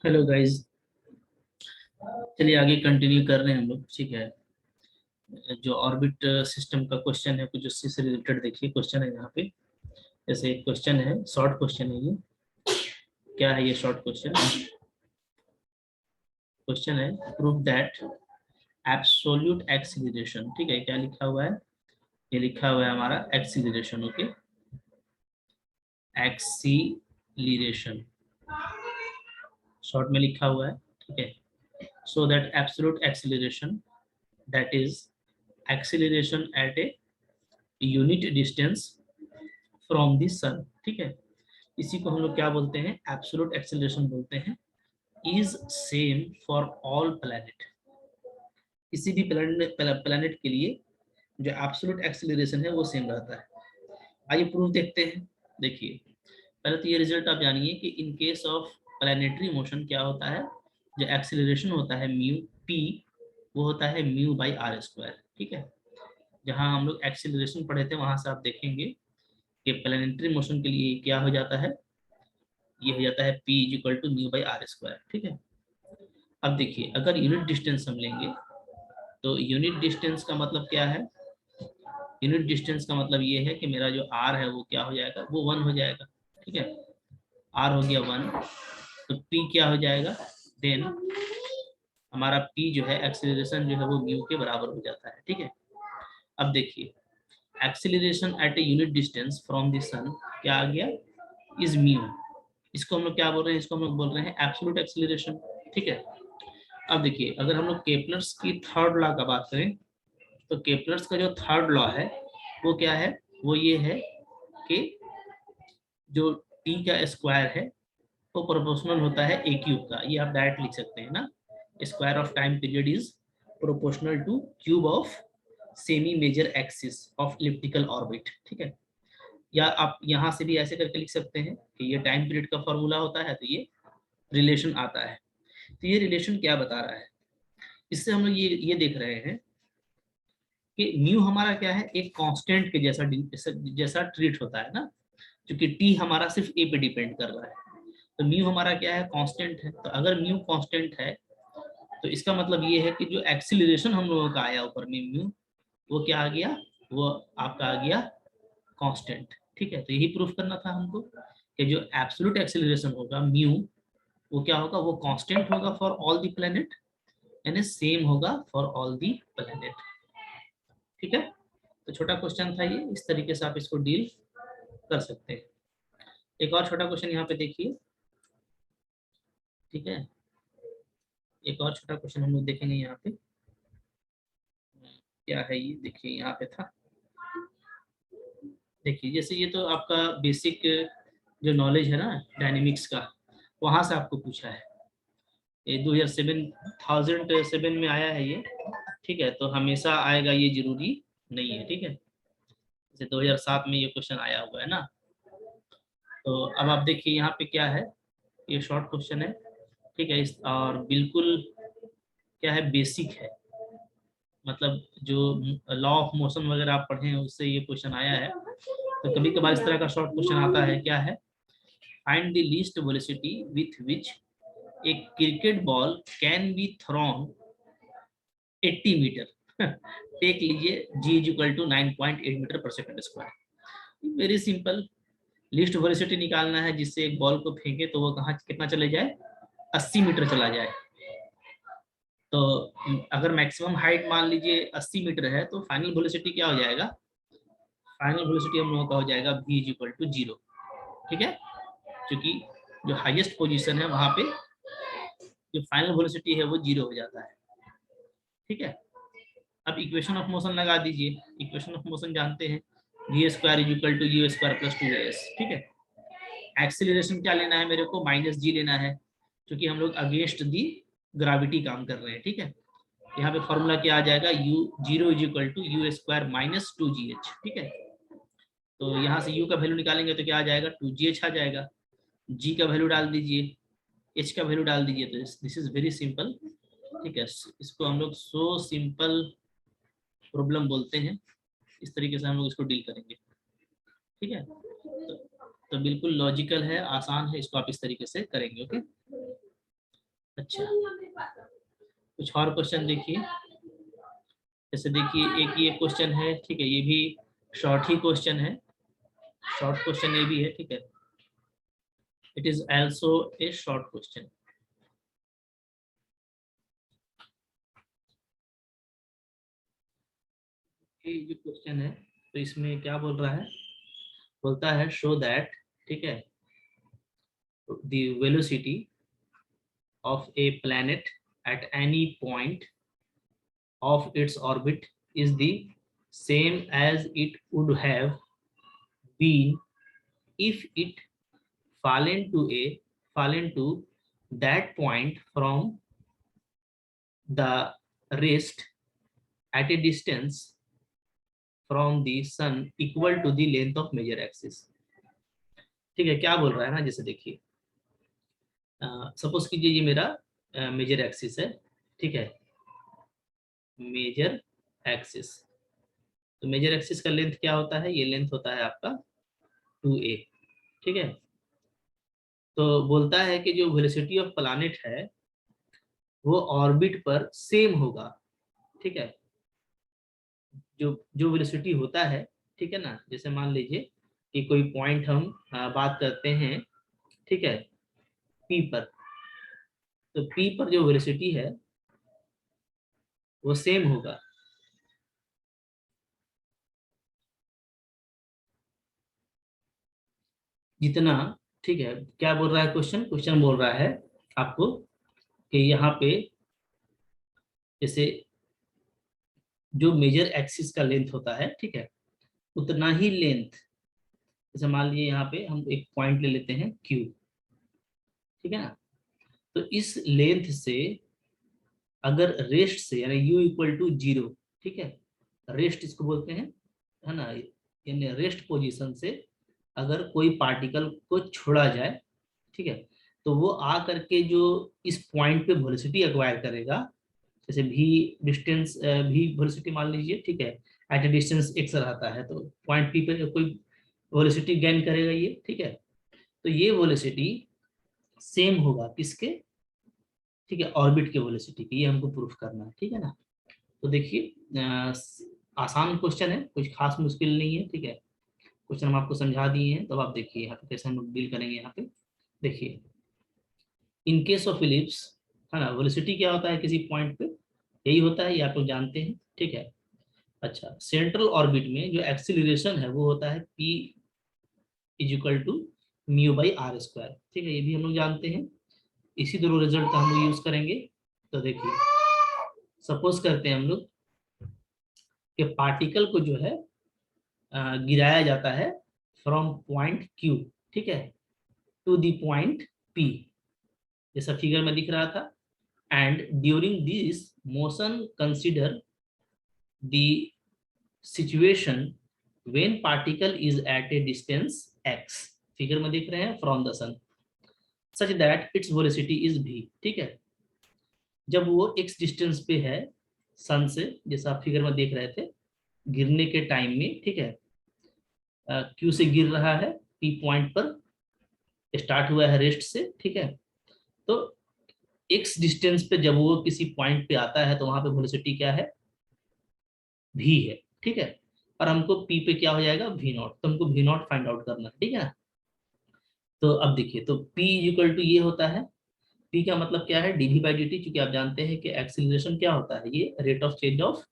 Hello guys, चलिए आगे continue कर रहे हैं हम लोग। ठीक है, जो ऑर्बिट सिस्टम का क्वेश्चन है कुछ उससे से रिलेटेड देखिए। क्वेश्चन है यहाँ पे, जैसे एक क्वेश्चन है, शॉर्ट क्वेश्चन है ये। क्या है ये शॉर्ट क्वेश्चन? क्वेश्चन है प्रूव दैट एब्सोल्यूट एक्सीलरेशन। ठीक है, क्या लिखा हुआ है? ये लिखा हुआ है हमारा एक्सीलरेशन। ओके, एक्सीलरेशन शॉर्ट में लिखा हुआ है। ठीक है, so that absolute acceleration, that is acceleration at a unit distance from the sun. ठीक है, इसी को हम लोग क्या बोलते हैं? एब्सोल्यूट एक्सेलरेशन बोलते हैं। Is same for all planet. किसी भी प्लैनेट के लिए जो एब्सोल्यूट एक्सेलरेशन है वो सेम रहता है। आइए प्रूफ देखते हैं। देखिए, पहले तो ये रिजल्ट आप जानिए कि in case of planetary motion क्या होता है। जो एक्सेलरेशन होता है म्यू पी, वो होता है म्यू बाई आर स्क्वायर। ठीक है, जहाँ हम लोग एक्सेलरेशन पढ़े थे वहां से आप देखेंगे कि प्लैनेटरी मोशन के लिए क्या हो जाता है, ये हो जाता है P is equal to new by R square. ठीक है, अब देखिए अगर यूनिट डिस्टेंस हम लेंगे तो यूनिट डिस्टेंस का मतलब क्या है? यूनिट डिस्टेंस का मतलब ये है कि मेरा जो r है वो क्या हो जाएगा, वो 1 हो जाएगा। ठीक है, r हो गया 1, तो p क्या हो जाएगा? देन हमारा p जो है एक्सेलरेशन जो है वो म्यू के बराबर हो जाता है। ठीक है, अब देखिए acceleration at a unit distance from the sun क्या आ गया? Is mu. इसको हम लोग क्या बोल रहे हैं? इसको हम लोग बोल रहे हैं एब्सोल्यूट एक्सेलरेशन। ठीक है, अब देखिए अगर हम लोग केपलर्स की थर्ड लॉ का बात करें तो केपलर्स का जो थर्ड लॉ है वो क्या है? वो ये है कि जो टी का स्क्वायर है वो प्रोपोर्शनल होता है ए क्यूब का। ये आप डायरेक्ट लिख सकते हैं ना, square of time period is proportional to cube of semi major axis of elliptical orbit. ठीक है, या आप यहाँ से भी ऐसे करके लिख सकते हैं कि ये टाइम पीरियड का फॉर्मूला होता है तो ये रिलेशन आता है। तो ये रिलेशन क्या बता रहा है? इससे हम लोग ये देख रहे हैं कि म्यू हमारा क्या है, एक कांस्टेंट के जैसा जैसा ट्रीट होता है ना, क्योंकि टी हमारा सिर्फ ए पे डिपेंड कर रहा है। तो म्यू हमारा क्या है? कांस्टेंट है। तो अगर म्यू कांस्टेंट है तो इसका मतलब ये है कि जो एक्सीलरेशन हम लोगों का आया ऊपर में म्यू, वो क्या आ गया? वो आपका आ गया कांस्टेंट। ठीक है, तो यही प्रूफ करना था हमको कि जो एब्सोल्यूट एक्सीलरेशन होगा म्यू, वो क्या होगा? वो कांस्टेंट होगा फॉर ऑल द प्लेनेट, यानी सेम होगा फॉर ऑल द प्लेनेट। ठीक है, तो छोटा क्वेश्चन था ये, इस तरीके से आप इसको डील कर सकते हैं। एक और छोटा क्वेश्चन यहाँ पे देखिए। ठीक है, एक और छोटा क्वेश्चन हम लोग देखेंगे यहाँ पे। क्या है ये? देखिए यहाँ पे था। देखिए जैसे ये तो आपका बेसिक जो नॉलेज है ना डायनेमिक्स का, वहां से आपको पूछा है। ये 2007 में आया है ये। ठीक है, तो हमेशा आएगा ये जरूरी नहीं है। ठीक है, जैसे 2007 में ये क्वेश्चन आया हुआ है ना। तो अब आप देखिए यहाँ पे क्या है, ये शॉर्ट क्वेश्चन है। ठीक है, इस और बिल्कुल क्या है, बेसिक है। मतलब जो लॉ ऑफ मोशन वगैरह आप पढ़े हैं उससे ये क्वेश्चन आया है। तो कभी कभार इस तरह का शॉर्ट क्वेश्चन आता है। क्या है? Find the least velocity with which a cricket ball can be thrown 80 metre. Take लीजिए g is equal to 9.8 metre per second square. Very simple, least velocity निकालना है जिससे एक बॉल को फेंके तो वो कहाँ कितना चले जाए? 80 मीटर चला जाए। तो अगर मैक्सिमम हाइट मान लीजिए 80 मीटर है तो फाइनल वेलोसिटी क्या हो जाएगा? फाइनल वेलोसिटी हम लोगों का हो जाएगा v इज इक्वल टू 0। ठीक है, क्योंकि जो हाईएस्ट पोजीशन है वहां पे जो फाइनल वेलोसिटी है वो 0 हो जाता है। ठीक है, अब इक्वेशन ऑफ मोशन लगा दीजिए। इक्वेशन ऑफ मोशन जानते हैं, V square is equal to U square plus 2as। ठीक है, एक्सीलरेशन क्या लेना है मेरे को? माइनस जी लेना है, क्योंकि हम लोग अगेंस्ट दी ग्रेविटी काम कर रहे हैं। ठीक है, यहाँ पे फॉर्मूला क्या आ जाएगा? u 0 is equal to U square minus 2gh। ठीक है, तो यहाँ से u का वैल्यू निकालेंगे तो क्या आ जाएगा? 2gh आ जाएगा। g का वैल्यू डाल दीजिए, h का वैल्यू डाल दीजिए, तो दिस इज वेरी सिंपल। ठीक है, इसको हम लोग सो सिंपल प्रॉब्लम बोलते हैं। इस तरीके से हम लोग इसको डील करेंगे। ठीक है, तो बिल्कुल लॉजिकल है, आसान है, इसको आप इस तरीके से करेंगे। ओके, अच्छा, कुछ और क्वेश्चन देखिए। जैसे देखिए एक ये क्वेश्चन है, ठीक है, ये भी शॉर्ट ही क्वेश्चन है, शॉर्ट क्वेश्चन ये भी है, ठीक है, it is also a short question. ये जो क्वेश्चन है तो इसमें क्या बोल रहा है, बोलता है शो दैट, ठीक है, the velocity of A planet at any point of its orbit is the same as it would have been if it fallen to that point from the rest at a distance from the sun equal to the length of major axis। ठीक है, क्या बोल रहा है ना, जैसे देखिए suppose कीजिए ये मेरा मेजर एक्सिस है, ठीक है, मेजर एक्सिस। तो मेजर एक्सिस का लेंथ क्या होता है, ये लेंथ होता है आपका 2a, ठीक है। तो बोलता है कि जो वेलोसिटी ऑफ प्लैनेट है वो ऑर्बिट पर सेम होगा, ठीक है, जो जो वेलोसिटी होता है, ठीक है ना। जैसे मान लीजिए कि कोई पॉइंट हम बात करते हैं, ठीक है, पी पर, तो पी पर जो वेलोसिटी है वो सेम होगा, जितना, ठीक है। क्या बोल रहा है क्वेश्चन, क्वेश्चन बोल रहा है आपको कि यहाँ पे जैसे जो मेजर एक्सिस का लेंथ होता है, ठीक है, उतना ही लेंथ, जैसे मान लीजिए यहाँ पे हम एक पॉइंट ले लेते हैं क्यू, ठीक है ना। तो इस लेंथ से अगर रेस्ट से, यानी u इक्वल टू 0, ठीक है, रेस्ट इसको बोलते हैं, है ना, यानी रेस्ट पोजीशन से अगर कोई पार्टिकल को छोड़ा जाए, ठीक है, तो वो आ करके जो इस पॉइंट पे वेलोसिटी एक्वायर करेगा, जैसे v डिस्टेंस, v वेलोसिटी मान लीजिए, ठीक है, एट ए डिस्टेंस x रहता है, तो पॉइंट p पे कोई वेलोसिटी गेन करेगा ये, ठीक है। तो ये वेलोसिटी सेम होगा किसके, ठीक है, ऑर्बिट के वेलोसिटी की, ये हमको प्रूफ करना है, ठीक है ना। तो देखिए आसान क्वेश्चन है, कुछ खास मुश्किल नहीं है, ठीक है। क्वेश्चन हम आपको समझा दिए हैं, तो आप देखिए यहाँ पे कैसे हम लोग डील करेंगे। यहाँ पे देखिए, इन केस ऑफ इलिप्स, है ना, वेलोसिटी क्या होता है किसी पॉइंट पे, यही होता है, ये आप लोग जानते हैं, ठीक है। अच्छा, सेंट्रल ऑर्बिट में जो एक्सीलरेशन है वो होता है p is equal to mu by R square, ठीक है, ये भी हम लोग जानते हैं। इसी दोनों रिजल्ट का हम लोग यूज करेंगे। तो देखिए सपोज करते हैं हम लोग कि पार्टिकल को जो है गिराया जाता है फ्रॉम पॉइंट क्यू, ठीक है, टू द पॉइंट पी, जैसा फिगर में दिख रहा था। And during this motion consider the situation when particle is at a distance x, figure में दिख रहे हैं, from the sun, such that its velocity is v, ठीक है। जब वो x डिस्टेंस पे है सन से, जैसा आप फिगर में देख रहे थे, गिरने के टाइम में, ठीक है, क्यू से गिर रहा है, पी पॉइंट पर स्टार्ट हुआ है रेस्ट से, ठीक है। तो एक्स डिस्टेंस पे जब वो किसी पॉइंट पे आता है तो वहां पे वेलोसिटी क्या है, भी है, ठीक है। और हमको पी पे क्या हो जाएगा, वी नॉट, तो हमको वी नॉट फाइंड आउट करना है, ठीक है ना। तो अब देखिए, तो पी इक्वल टू ये होता है, पी का मतलब क्या है, डीवी बाई डी टी, क्योंकि आप जानते हैं कि एक्सीलरेशन क्या होता है, ये rate of change of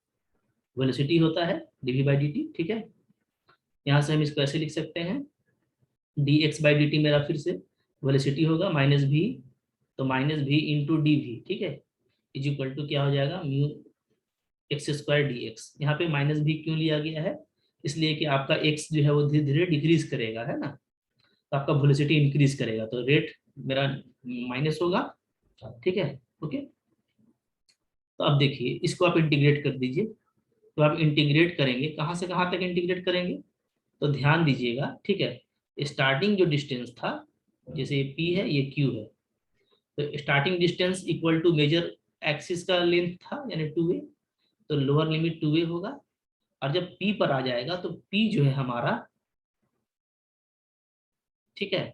velocity होता है, डीवी बाई डी टी, ठीक है। यहाँ से हम इसको ऐसे लिख सकते हैं, D x by D T मेरा फिर से वेलोसिटी होगा माइनस भी, तो माइनस भी इंटू डी वी, ठीक है, इज इक्वल टू क्या हो जाएगा, mu x square D x. यहाँ पे माइनस भी क्यों लिया गया है, इसलिए कि आपका एक्स जो है वो धीरे धीरे डिक्रीज करेगा, है ना, तो आपका वेलोसिटी इंक्रीज करेगा, तो रेट मेरा माइनस होगा, ठीक है, ओके। तो अब देखिए इसको आप इंटीग्रेट कर दीजिए। तो आप इंटीग्रेट करेंगे, कहाँ से कहाँ तक इंटीग्रेट करेंगे, तो ध्यान दीजिएगा, ठीक है। स्टार्टिंग जो डिस्टेंस था, जैसे ये p है ये q है, तो starting distance equal to major axis का लेंथ था, यानी 2a, तो लोअर लिमिट 2a होगा। और जब p पर आ जाएगा तो p जो है हमारा, ठीक है,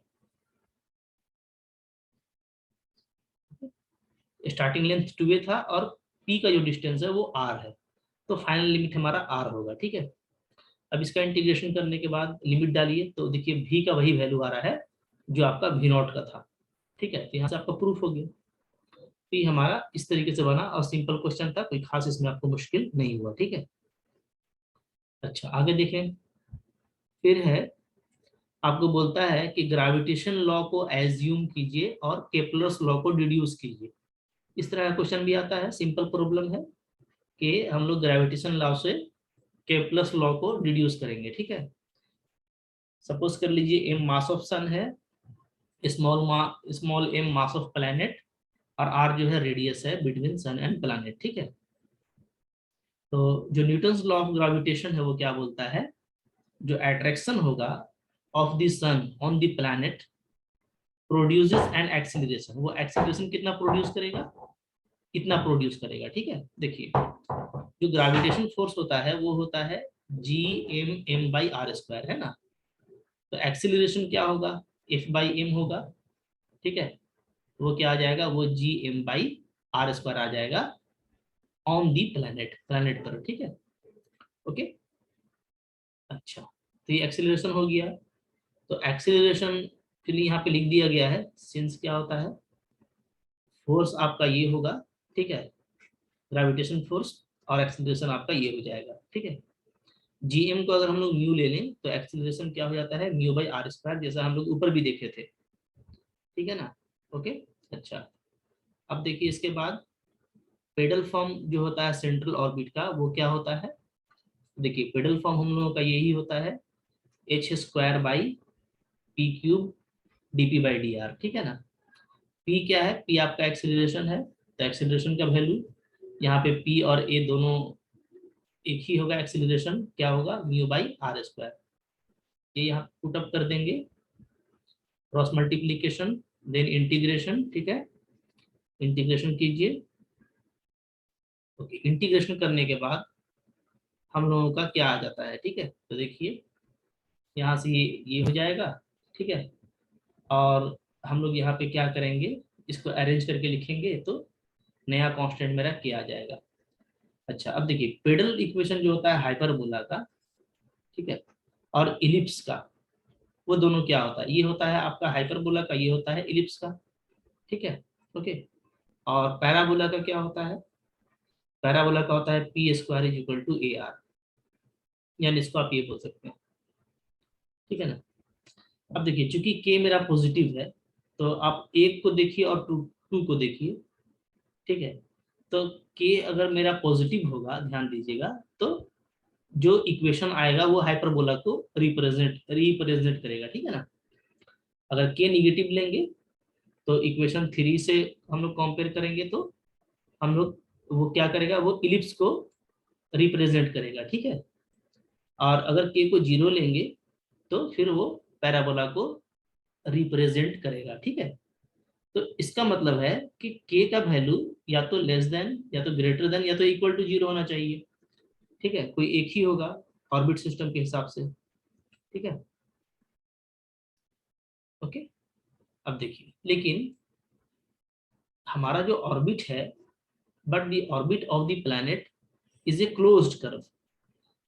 स्टार्टिंग लेंथ 2a था और p का जो डिस्टेंस है वो r है, तो फाइनल लिमिट हमारा r होगा। ठीक है, अब इसका इंटीग्रेशन करने के बाद लिमिट डालिए तो देखिए v का वही वैल्यू आ रहा है जो आपका v नॉट का था। ठीक है, तो यहाँ से आपका प्रूफ हो गया। तो ये हमारा इस तरीके से बना और सिंपल क्वेश्चन था, कोई खास इसमें आपको मुश्किल नहीं हुआ। ठीक है, अच्छा आगे देखें। फिर है, आपको बोलता है कि ग्रेविटेशन लॉ को एज्यूम कीजिए और केपलर्स लॉ को डिड्यूस कीजिए। इस तरह का क्वेश्चन भी आता है, सिंपल प्रॉब्लम है कि हम लोग ग्रेविटेशन लॉ से केपलर्स लॉ को डिड्यूस करेंगे। ठीक है, सपोज कर लीजिए एम मास ऑफ सन है, small M mass of planet और आर जो है रेडियस है बिटवीन सन एंड प्लैनेट। ठीक है, तो जो न्यूटन्स लॉ ऑफ ग्रेविटेशन है वो क्या बोलता है, जो अट्रैक्शन होगा of the sun on the planet produces an acceleration, वो एक्सीलरेशन कितना प्रोड्यूस करेगा, कितना प्रोड्यूस करेगा। ठीक है, देखिए जो ग्रेविटेशन फोर्स होता है वो होता है G M M by R square, है ना। तो एक्सीलरेशन क्या होगा, एफ बाई एम होगा। ठीक है, वो क्या आ जाएगा, वो G M by R square आ जाएगा ऑन दी प्लैनेट, प्लैनेट पर। ठीक है, ओके। अच्छा, तो ये एक्सीलरेशन हो गया। तो एक्सीलरेशन के लिए यहाँ पे लिख दिया गया है, सिंस क्या होता है, फोर्स आपका ये होगा। ठीक है, ग्रेविटेशन फोर्स, और एक्सीलरेशन आपका ये हो जाएगा। ठीक है, जीएम को अगर हम लोग म्यू ले लें तो एक्सीलरेशन क्या हो जाता है, म्यू बाई आर स्क्वायर, जैसा हम लोग ऊपर भी देखे थे। ठीक है ना, ओके। अच्छा, अब देखिए इसके बाद पेडल फॉर्म जो होता है सेंट्रल ऑर्बिट का वो क्या होता है, देखिए पेडल फॉर्म हम लोगों का यही होता है H square by P cube D P by D R. ठीक है ना, पी क्या है, पी आपका एक्सीलरेशन है, तो एक्सीलरेशन का वैल्यू यहाँ पे पी और ए दोनों एक ही होगा, एक्सीलरेशन क्या होगा, म्यू बाई आर स्क्वायर। ये यहाँ पुटअप कर देंगे, क्रॉस मल्टीप्लीकेशन देन इंटीग्रेशन। ठीक है, इंटीग्रेशन कीजिए। ओके, इंटीग्रेशन करने के बाद हम लोगों का क्या आ जाता है। ठीक है, तो देखिए यहाँ से ये हो जाएगा। ठीक है, और हम लोग यहाँ पे क्या करेंगे, इसको अरेंज करके लिखेंगे तो नया कांस्टेंट मेरा क्या आ जाएगा। अच्छा, अब देखिए पेडल इक्वेशन जो होता है हाइपरबोला का, ठीक है, और इलिप्स का, वो दोनों क्या होता है, ये होता है आपका हाइपरबोला का, ये होता है इलिप्स का। ठीक है, ओके। और पैराबोला का क्या होता है, पैराबोला का होता है P square is equal to A R, यानी इसको आप ये बोल सकते हैं। ठीक है ना, अब देखिए चूंकि के मेरा पॉजिटिव है तो आप एक को देखिए और टू को देखिए। ठीक है, तो के अगर मेरा पॉजिटिव होगा, ध्यान दीजिएगा, तो जो इक्वेशन आएगा वो हाइपरबोला को रिप्रेजेंट करेगा। ठीक है ना, अगर के निगेटिव लेंगे तो इक्वेशन 3 से हम लोग कंपेयर करेंगे तो हम लोग वो क्या करेगा, वो इलिप्स को रिप्रेजेंट करेगा। ठीक है, और अगर के को 0 लेंगे तो फिर वो पैराबोला को रिप्रेजेंट करेगा। ठीक है, तो इसका मतलब है कि के का वैल्यू या तो लेस देन या तो ग्रेटर देन या तो इक्वल टू 0 होना चाहिए। ठीक है, कोई एक ही होगा ऑर्बिट सिस्टम के हिसाब से। ठीक है, ओके। अब देखिए, लेकिन हमारा जो ऑर्बिट है, but the orbit of the planet is a closed curve,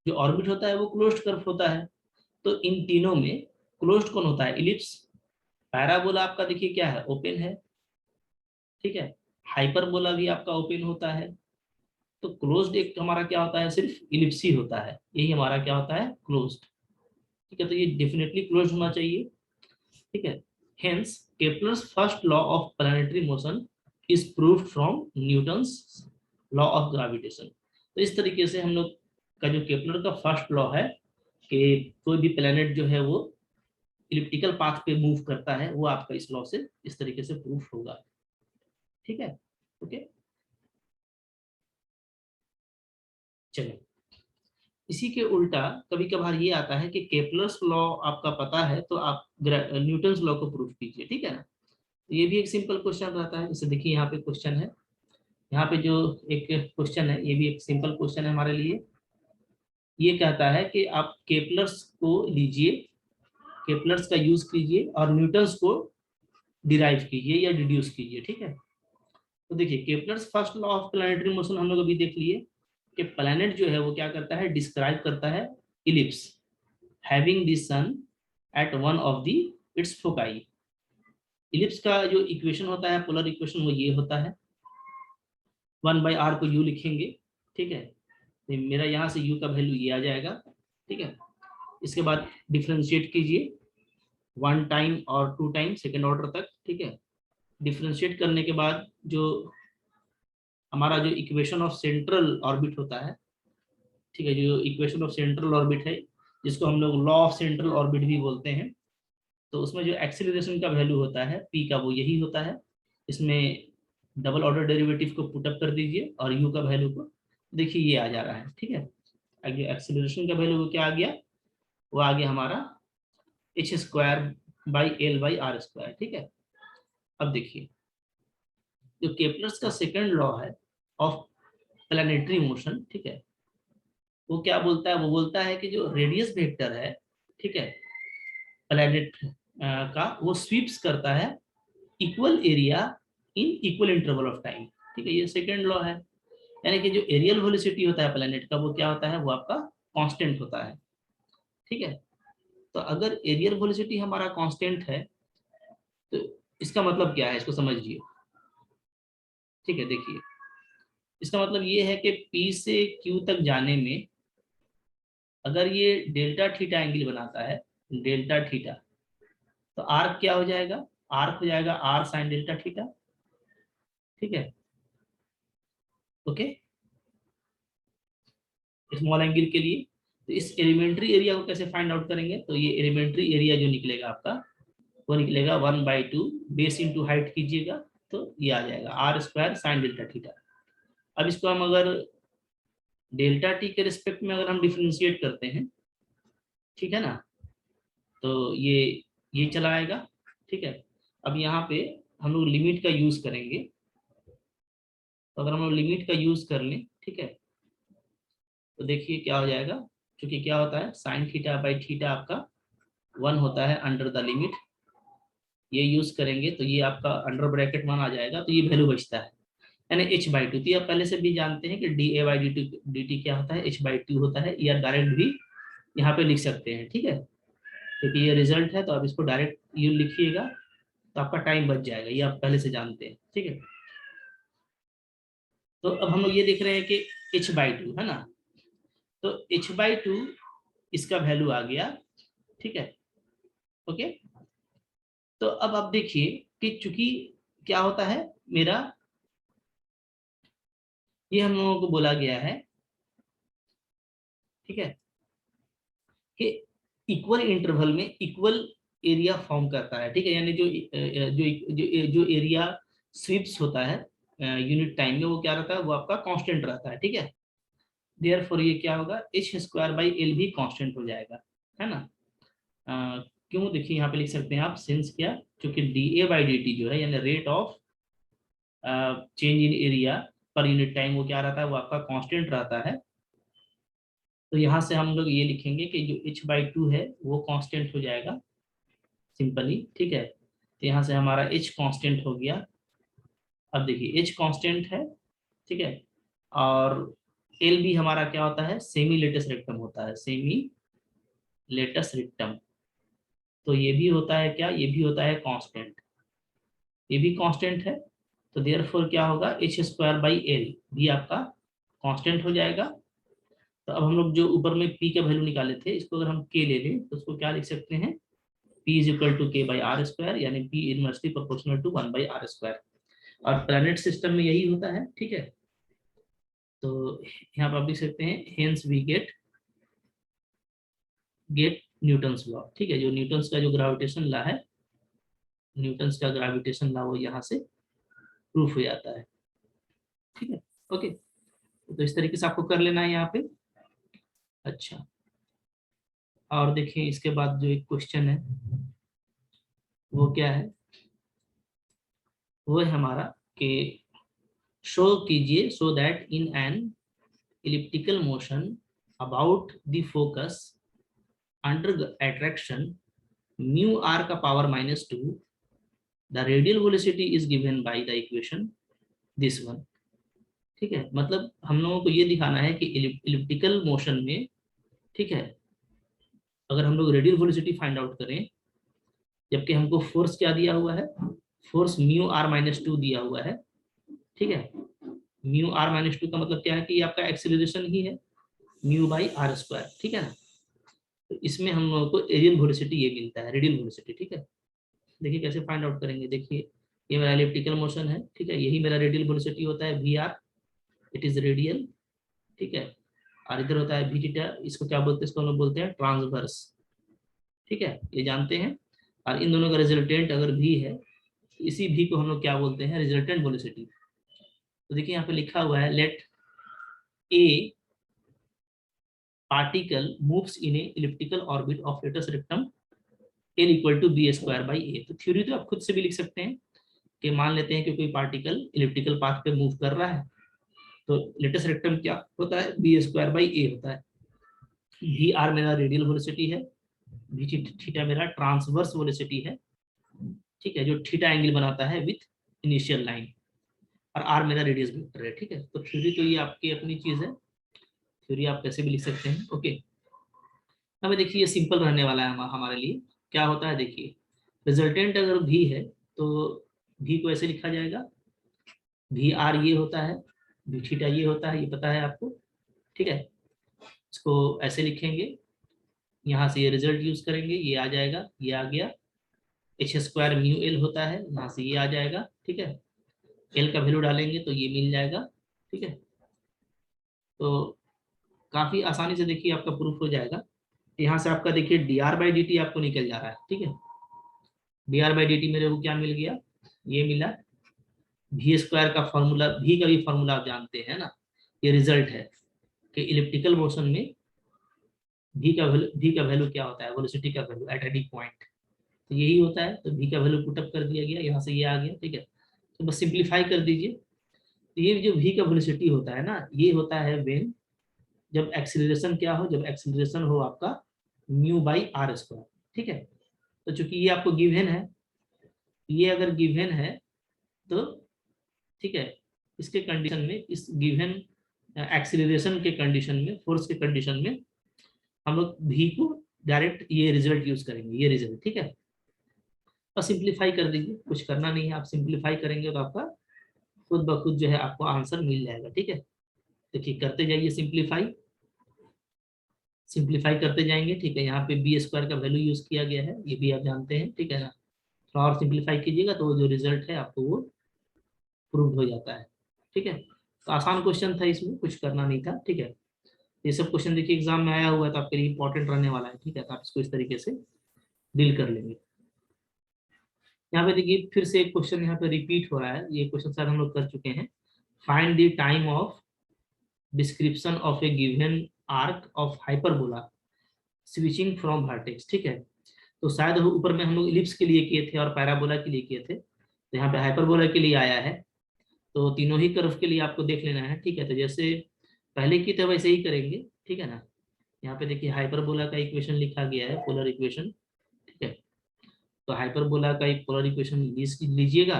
जो ऑर्बिट होता है वो क्लोज्ड कर्व होता है। तो इन तीनों में क्लोज्ड कौन होता है, इलिप्स। पैराबोला आपका देखिए क्या है, ओपन है। ठीक है, हाइपरबोला भी आपका ओपन होता है। तो क्लोज्ड एक हमारा क्या होता है, सिर्फ इलिप्स ही होता है, यही हमारा क्या होता है, क्लोज्ड। ठीक है, तो ये डेफिनेटली क्लोज्ड होना चाहिए। ठीक है, hence Kepler's first law of planetary motion is proved from Newton's law of gravitation. तो इस तरीके से हम लोग का जो केपलर का फर्स्ट लॉ है कि कोई भी प्लैनेट जो है वो इलिप्टिकल पाथ पे मूव करता है, वो आपका इस लॉ से इस तरीके से प्रूफ होगा। ठीक है, ओके। चलो, इसी के उल्टा कभी कभार ये आता है कि केपलर्स लॉ आपका पता है तो आप न्यूटन्स लॉ को प्रूफ कीजिए। ठीक है ना, ये भी एक सिंपल क्वेश्चन रहता है। जैसे देखिए यहाँ पे क्वेश्चन है, यहाँ पे जो एक क्वेश्चन है ये भी एक सिंपल क्वेश्चन है हमारे लिए। ये कहता है कि आप केपलर्स को लीजिए, केपलर्स का यूज कीजिए और न्यूटन्स को डिराइव कीजिए या डिड्यूस कीजिए। ठीक है, तो देखिए Kepler's first law of planetary motion हम लोग अभी देख लिए कि प्लैनेट जो है वो क्या करता है, डिस्क्राइब करता है ellipse having the sun at one of the its foci. Ellipse का जो इक्वेशन होता है, पोलर इक्वेशन, वो ये होता है, 1/r को u लिखेंगे, ठीक है। तो मेरा यहाँ से u का वैल्यू ये आ जाएगा, ठीक है। इसके बाद डिफ्रेंशिएट कीजिए 1 टाइम और 2 टाइम सेकेंड ऑर्डर तक, ठीक है। डिफ्रेंशिएट करने के बाद जो हमारा जो इक्वेशन ऑफ सेंट्रल ऑर्बिट होता है, ठीक है, जो इक्वेशन ऑफ सेंट्रल ऑर्बिट है जिसको हम लोग लॉ ऑफ सेंट्रल ऑर्बिट भी बोलते हैं, तो उसमें जो एक्सीलरेशन का वैल्यू होता है p का, वो यही होता है। इसमें डबल ऑर्डर डेरिवेटिव को पुटअप कर दीजिए और u का वैल्यू को देखिए ये आ जा रहा है, ठीक है। आगे एक्सीलरेशन का वैल्यू क्या आ गया, वो आ गया हमारा h²/L/r², ठीक है। अब देखिए जो केपलर्स का सेकंड लॉ है ऑफ प्लैनेटरी मोशन, ठीक है, वो क्या बोलता है, वो बोलता है कि जो रेडियस वेक्टर है, ठीक है, प्लैनेट का, वो स्वीप्स करता है equal area in equal interval of time, ठीक है। ये सेकंड लॉ है, यानी कि जो एरियल वेलोसिटी होता है प्लैनेट का, वो क्या होता है, वो आपका कांस्टेंट होता है, ठीक है। तो अगर एरियल वेलोसिटी हमारा कांस्टेंट है तो इसका मतलब क्या है, इसको समझिए, ठीक है। देखिए इसका मतलब ये है कि P से Q तक जाने में अगर ये डेल्टा थीटा एंगल बनाता है, डेल्टा थीटा, तो आर्क क्या हो जाएगा, आर्क हो जाएगा r साइन डेल्टा थीटा, ठीक है, ओके, स्मॉल एंगल के लिए। तो इस एलिमेंट्री एरिया को कैसे फाइंड आउट करेंगे, तो ये एलिमेंट्री एरिया जो निकलेगा आपका, वो निकलेगा 1/2 बेस इंटू हाइट कीजिएगा, तो ये आ जाएगा r² साइन डेल्टा थीटा। अब इसको हम अगर डेल्टा टी के रिस्पेक्ट में अगर हम डिफ्रेंशिएट करते हैं, ठीक है ना, तो ये चला आएगा, ठीक है। अब यहाँ पे हम लोग लिमिट का यूज करेंगे, तो अगर हम लोग लिमिट का यूज कर लें, ठीक है, तो देखिए क्या हो जाएगा, क्योंकि क्या होता है साइन थीटा/थीटा आपका 1 होता है अंडर द लिमिट, ये यूज करेंगे तो ये आपका अंडर ब्रैकेट 1 आ जाएगा, तो ये वैल्यू बचता है, यानी h/2। तो आप पहले से भी जानते हैं कि dA/dt क्या होता है, h/2 होता है, या डायरेक्ट भी यहाँ पे लिख सकते हैं, ठीक है, क्योंकि ये रिजल्ट है तो आप इसको डायरेक्ट यू लिखिएगा तो आपका टाइम बच जाएगा, ये आप पहले से जानते हैं, ठीक है। तो अब हम लोग ये देख रहे हैं कि h/2 है ना, तो h/2 इसका वैल्यू आ गया, ठीक है, ओके। तो अब आप देखिए कि चूंकि क्या होता है मेरा, ये हम लोगों को बोला गया है, ठीक है, कि इक्वल इंटरवल में इक्वल एरिया फॉर्म करता है, ठीक है, यानी जो एरिया स्वीप्स होता है यूनिट टाइम में, वो क्या रहता है, वो आपका कांस्टेंट रहता है, ठीक है। देयरफॉर ये क्या होगा, h²/L भी कांस्टेंट हो जाएगा, है ना। क्यों, देखिए यहाँ पे लिख सकते हैं आप, सिंस क्या, क्योंकि dA/dt जो है यानी rate of change in area per unit time, वो क्या रहता है, वो आपका कांस्टेंट रहता है। तो यहाँ से हम लोग ये लिखेंगे कि जो h/2 है वो कांस्टेंट हो जाएगा सिंपली, ठीक है। तो यहाँ से हमारा h कांस्टेंट हो गया। अब देखिए h कांस्टेंट है, ठीक है, और L भी हमारा क्या होता है, सेमी लेटस रेक्टम होता है, सेमी लेटस रेक्टम। तो ये भी होता है क्या, ये भी होता है कांस्टेंट, ये भी कांस्टेंट है। तो देयरफॉर क्या होगा, h²/L भी आपका कांस्टेंट हो जाएगा। तो अब हम लोग जो ऊपर में p का वैल्यू निकाले थे, इसको अगर हम k ले लें तो उसको क्या लिख सकते हैं, p = k/r², यानी p inversely proportional to 1/r²। और प्लैनेट सिस्टम में यही होता है, ठीक है। तो यहाँ पर आप लिख सकते हैं hence we get Newton's law, ठीक है, जो न्यूटन्स का जो ग्रेविटेशन लॉ है, न्यूटन्स का ग्रेविटेशन लॉ वो यहाँ से प्रूफ हो जाता है, ठीक है, ओके। तो इस तरीके से आपको कर लेना है यहाँ पे। अच्छा, और देखिए इसके बाद जो एक क्वेश्चन है वो क्या है, वो है हमारा कि शो कीजिए so that in an elliptical motion about the focus under attraction mu r का power -2, the radial velocity is given by the equation this one. ठीक है, मतलब हम लोगों को ये दिखाना है कि इलिप्टिकल मोशन में, ठीक है, अगर हम लोग रेडियल वेलोसिटी फाइंड आउट करें, जबकि हमको फोर्स क्या दिया हुआ है, force mu R minus two दिया हुआ है, ठीक है। म्यू आर माइनस टू का मतलब क्या है कि ये आपका एक्सीलरेशन ही है, म्यू बाई आर स्क्वायर, ठीक है ना। तो इसमें हम लोगों को एरियल वेलोसिटी ये मिलता है, रेडियल वेलोसिटी, ठीक है। देखिए कैसे फाइंड आउट करेंगे, देखिए ये मेरा इलिप्टिकल मोशन है, ठीक है, यही मेरा रेडियल वेलोसिटी होता है V R, it is radial, ठीक है। और इधर होता है वी थीटा, इसको क्या बोलते हैं, इसको हम लोग बोलते हैं ट्रांसवर्स, ठीक है, ये जानते हैं। और इन दोनों का रिजल्टेंट अगर भी है, तो इसी भी को हम लोग क्या बोलते हैं, रिजल्टेंट वेलोसिटी। तो देखिए यहाँ पे लिखा हुआ है, let a particle moves in a elliptical orbit of latus rectum L equal to B square by A. तो थ्योरी तो आप खुद से भी लिख सकते हैं कि मान लेते हैं कि कोई पार्टिकल इलिप्टिकल पाथ पे मूव कर रहा है, तो लेटेस्ट रेक्टम क्या होता है, बी स्क्वायर बाई ए होता है। वी आर मेरा रेडियल वेलोसिटी है, वी थीटा मेरा ट्रांसवर्स वेलोसिटी है, ठीक है, जो थीटा एंगल बनाता है विथ इनिशियल लाइन, और आर मेरा रेडियस वेक्टर है, ठीक है। तो थ्योरी तो ये आपकी अपनी चीज है, थ्योरी आप कैसे भी लिख सकते हैं, ओके। हमें देखिए ये सिंपल रहने वाला है हमारे लिए। क्या होता है, देखिए रिजल्टेंट अगर भी है तो भी को ऐसे लिखा जाएगा, वी आर ये होता है, वी थीटा ये होता है, ये पता है आपको, ठीक है। इसको ऐसे लिखेंगे, यहाँ से ये रिजल्ट यूज करेंगे, ये आ जाएगा, ये आ गया, एच स्क्वायर म्यू एल होता है, यहाँ से ये आ जाएगा, ठीक है। एल का वैल्यू डालेंगे तो ये मिल जाएगा, ठीक है। तो काफी आसानी से देखिए आपका प्रूफ हो जाएगा। यहाँ से आपका देखिए D R by D T आपको निकल जा रहा है, ठीक है। D R by D T मेरे को क्या मिल गया, ये मिला। वी स्क्वायर का फॉर्मूला, भी का भी फॉर्मूला आप जानते हैं ना, ये रिजल्ट है कि इलिप्टिकल मोशन में भी का वैल्यू क्या होता है, वेलोसिटी का वैल्यू एट एनी पॉइंट, तो यही होता है। तो भी का वैल्यू पुटअप कर दिया गया, यहाँ से ये आ गया, ठीक है। तो बस सिंप्लीफाई कर दीजिए। तो ये जो भी का वेलोसिटी होता है ना, ये होता है वेन, जब एक्सीलरेशन क्या हो, जब एक्सीलरेशन हो आपका म्यू बाई आर स्क्वायर, ठीक है। तो चूंकि ये आपको गिवन है, ये अगर गिवन है तो ठीक है, इसके कंडीशन में, इस गिवन एक्सीलरेशन के कंडीशन में, फोर्स के कंडीशन में, हम लोग भी को डायरेक्ट ये रिजल्ट यूज करेंगे, ये रिजल्ट, ठीक है। और सिंप्लीफाई कर दीजिए, कुछ करना नहीं है, आप सिंप्लीफाई करेंगे तो आपका खुद ब खुद जो है आपको आंसर मिल जाएगा, ठीक है। देखिए करते जाइए सिंप्लीफाई, सिंप्लीफाई करते जाएंगे, ठीक है। यहाँ पे बी स्क्वायर का वैल्यू यूज किया गया है, ये भी आप जानते हैं, ठीक है ना। थोड़ा और सिंप्लीफाई कीजिएगा तो जो रिजल्ट है आपको वो प्रूव हो जाता है, ठीक है। तो आसान क्वेश्चन था, इसमें कुछ करना नहीं था, ठीक है। ये सब क्वेश्चन देखिए एग्जाम में आया हुआ है, तो आपके लिए इंपॉर्टेंट रहने वाला है, ठीक है। तो आप इसको इस तरीके से डील कर लेंगे। यहाँ पे देखिए फिर से एक क्वेश्चन यहाँ पे रिपीट हो रहा है, ये क्वेश्चन शायद हम लोग कर चुके हैं। Find the time of description of A given arc of hyperbola switching from vertex, ठीक है। तो शायद ऊपर में हम लोग इलिप्स के लिए किए थे और पैराबोला के लिए किए थे, तो यहाँ पे हाइपरबोला के लिए आया है। तो तीनों ही कर्व के लिए आपको देख लेना है, ठीक है। तो जैसे पहले की था वैसे ही करेंगे, ठीक है ना। यहाँ पे देखिए हाइपरबोला का इक्वेशन लिखा गया है, पोलर इक्वेशन, ठीक है। तो हाइपरबोला का एक पोलर इक्वेशन लीजिएगा।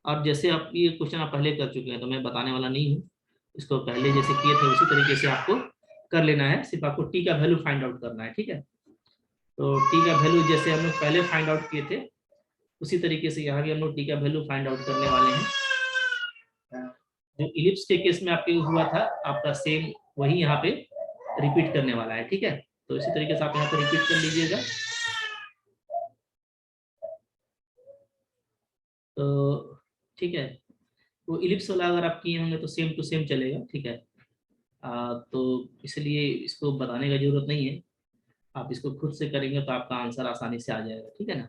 और जैसे आप ये क्वेश्चन आप पहले कर चुके हैं, तो मैं बताने वाला नहीं हूँ, इसको पहले जैसे किए थे उसी तरीके से आपको कर लेना है, सिर्फ आपको टी का वैल्यू फाइंड आउट करना है, ठीक है। तो टी का वैल्यू जैसे हम लोग पहले फाइंड आउट किए थे, उसी तरीके से यहाँ भी हम लोग टी का वैल्यू फाइंड आउट करने वाले हैं। जो इलिप्स के केस में आपके हुआ था, आपका सेम वही यहाँ पे रिपीट करने वाला है, ठीक है। तो इसी तरीके से आप यहाँ पे रिपीट कर लीजिएगा। तो ठीक है, वो इलिप्स वाला अगर आप किए होंगे तो सेम टू सेम चलेगा, ठीक है। तो इसलिए इसको बताने का जरूरत नहीं है, आप इसको खुद से करेंगे तो आपका आंसर आसानी से आ जाएगा, ठीक है ना।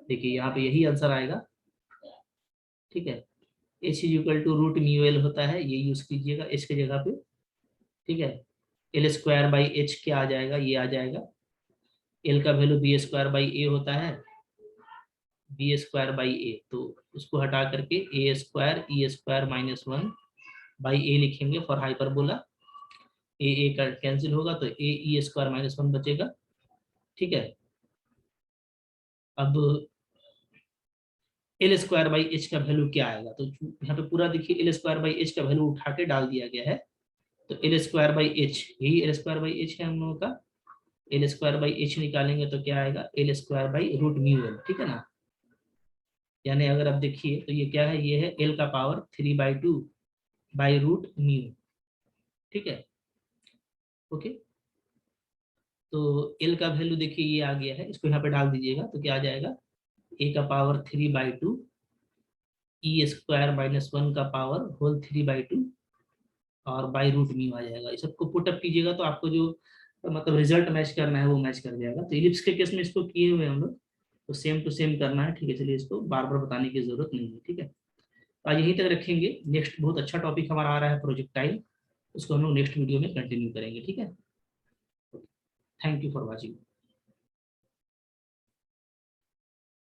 देखिए यहाँ पे यही आंसर आएगा, ठीक है। H is equal to root mu L होता है, ये यूज कीजिएगा एच की जगह पे, ठीक है। एल स्क्वायर बाई एच क्या आ जाएगा, ये आ जाएगा। एल का वैल्यू बी स्क्वायर बाई ए होता है, बी स्क्वायर बाई ए, तो उसको हटा करके A square E square minus one by A लिखेंगे फॉर हाइपरबोला। ए का कैंसिल होगा तो A E square minus one बचेगा, ठीक है। अब एल स्क्वायर बाई एच का वैल्यू क्या आएगा। तो यहाँ पे पूरा देखिए एल स्क्वायर बाई एच का वैल्यू उठा के डाल दिया गया है। तो एल स्क्वायर बाई एच, यही एल स्क्वायर बाई एच है हम लोगों का। एल स्क्वायर बाई एच निकालेंगे तो क्या आएगा, L square by root mu L, ठीक है ना। यानी अगर आप देखिए तो ये क्या है, ये है एल का पावर 3/2 बाई रूट म्यू, ठीक है। ओके, तो एल का वैल्यू देखिए ये आ गया है, इसको यहाँ पे डाल दीजिएगा तो क्या आ जाएगा, ए का पावर 3/2 ई स्क्वायर माइनस 1 का पावर होल 3/2 और बाई रूट म्यू आ जाएगा। इस सबको पुटअप कीजिएगा तो आपको जो मतलब रिजल्ट मैच करना है वो मैच कर जाएगा। तो इलिप्स के केस में इसको किए हुए हम लोग, तो सेम टू सेम करना है, ठीक है। चलिए इसको बार बार बताने की जरूरत नहीं है, ठीक है। आज यहीं तक रखेंगे। नेक्स्ट बहुत अच्छा टॉपिक हमारा आ रहा है प्रोजेक्टाइल, उसको हम लोग नेक्स्ट वीडियो में कंटिन्यू करेंगे, ठीक है। Thank you for watching.